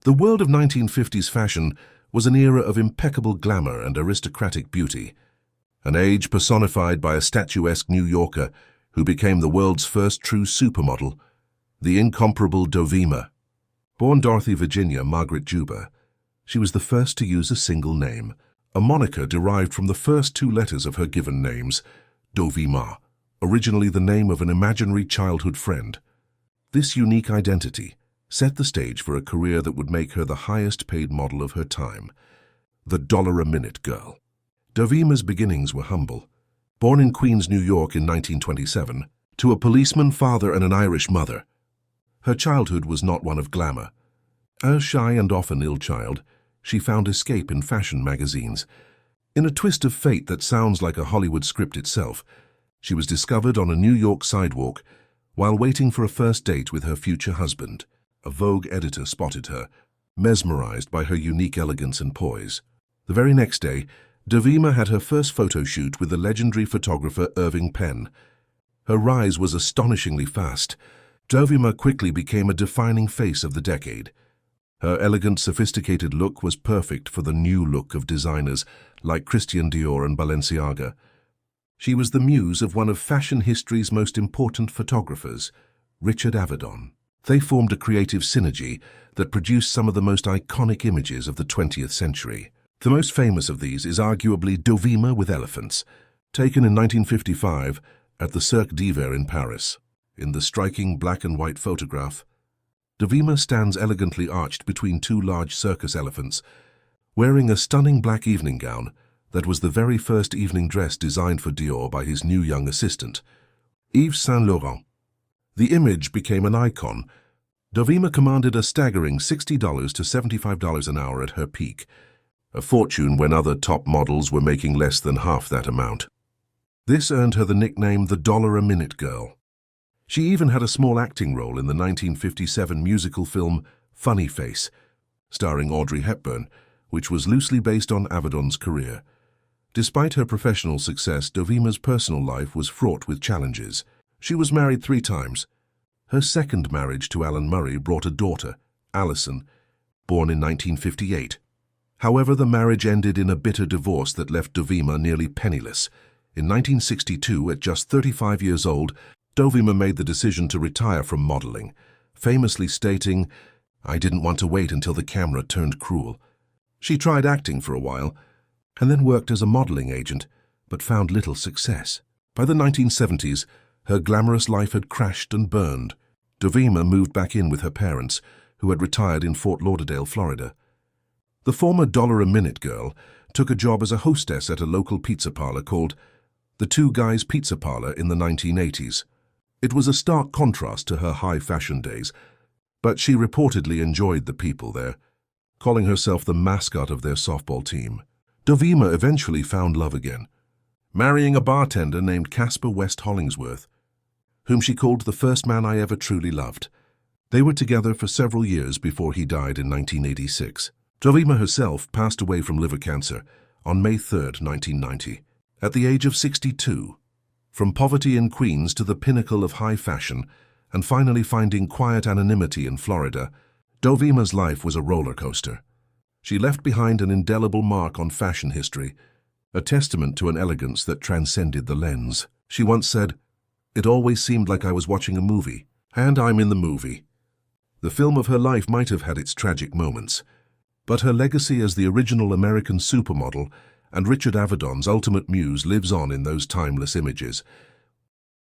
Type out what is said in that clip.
The world of 1950s fashion was an era of impeccable glamour and aristocratic beauty, an age personified by a statuesque New Yorker who became the world's first true supermodel, the incomparable Dovima. Born Dorothy Virginia Margaret Juba, she was the first to use a single name, a moniker derived from the first two letters of her given names, Dovima, originally the name of an imaginary childhood friend. This unique identity set the stage for a career that would make her the highest-paid model of her time, the $1-a-minute girl. Dovima's beginnings were humble. Born in Queens, New York in 1927, to a policeman father and an Irish mother, her childhood was not one of glamour. A shy and often ill child, she found escape in fashion magazines. In a twist of fate that sounds like a Hollywood script itself, she was discovered on a New York sidewalk while waiting for a first date with her future husband. A Vogue editor spotted her, mesmerized by her unique elegance and poise. The very next day, Dovima had her first photo shoot with the legendary photographer Irving Penn. Her rise was astonishingly fast. Dovima quickly became a defining face of the decade. Her elegant, sophisticated look was perfect for the new look of designers like Christian Dior and Balenciaga. She was the muse of one of fashion history's most important photographers, Richard Avedon. They formed a creative synergy that produced some of the most iconic images of the 20th century. The most famous of these is arguably Dovima with elephants, taken in 1955 at the Cirque d'Hiver in Paris. In the striking black and white photograph, Dovima stands elegantly arched between two large circus elephants, wearing a stunning black evening gown that was the very first evening dress designed for Dior by his new young assistant, Yves Saint Laurent. The image became an icon. Dovima commanded a staggering $60 to $75 an hour at her peak, a fortune when other top models were making less than half that amount. This earned her the nickname the $1-a-minute girl. She even had a small acting role in the 1957 musical film Funny Face, starring Audrey Hepburn, which was loosely based on Avedon's career. Despite her professional success, Dovima's personal life was fraught with challenges. She was married 3 times. Her second marriage to Alan Murray brought a daughter, Alison, born in 1958. However, the marriage ended in a bitter divorce that left Dovima nearly penniless. In 1962, at just 35 years old, Dovima made the decision to retire from modeling, famously stating, "I didn't want to wait until the camera turned cruel." She tried acting for a while, and then worked as a modeling agent, but found little success. By the 1970s, her glamorous life had crashed and burned. Dovima moved back in with her parents, who had retired in Fort Lauderdale, Florida. The former $1-a-minute girl took a job as a hostess at a local pizza parlor called the Two Guys Pizza Parlor in the 1980s. It was a stark contrast to her high fashion days, but she reportedly enjoyed the people there, calling herself the mascot of their softball team. Dovima eventually found love again, marrying a bartender named Casper West Hollingsworth, whom she called the first man I ever truly loved. They were together for several years before he died in 1986. Dovima herself passed away from liver cancer on May 3, 1990, at the age of 62. From poverty in Queens to the pinnacle of high fashion, and finally finding quiet anonymity in Florida, Dovima's life was a roller coaster. She left behind an indelible mark on fashion history, a testament to an elegance that transcended the lens. She once said, "It always seemed like I was watching a movie, and I'm in the movie." The film of her life might have had its tragic moments, but her legacy as the original American supermodel and Richard Avedon's ultimate muse lives on in those timeless images.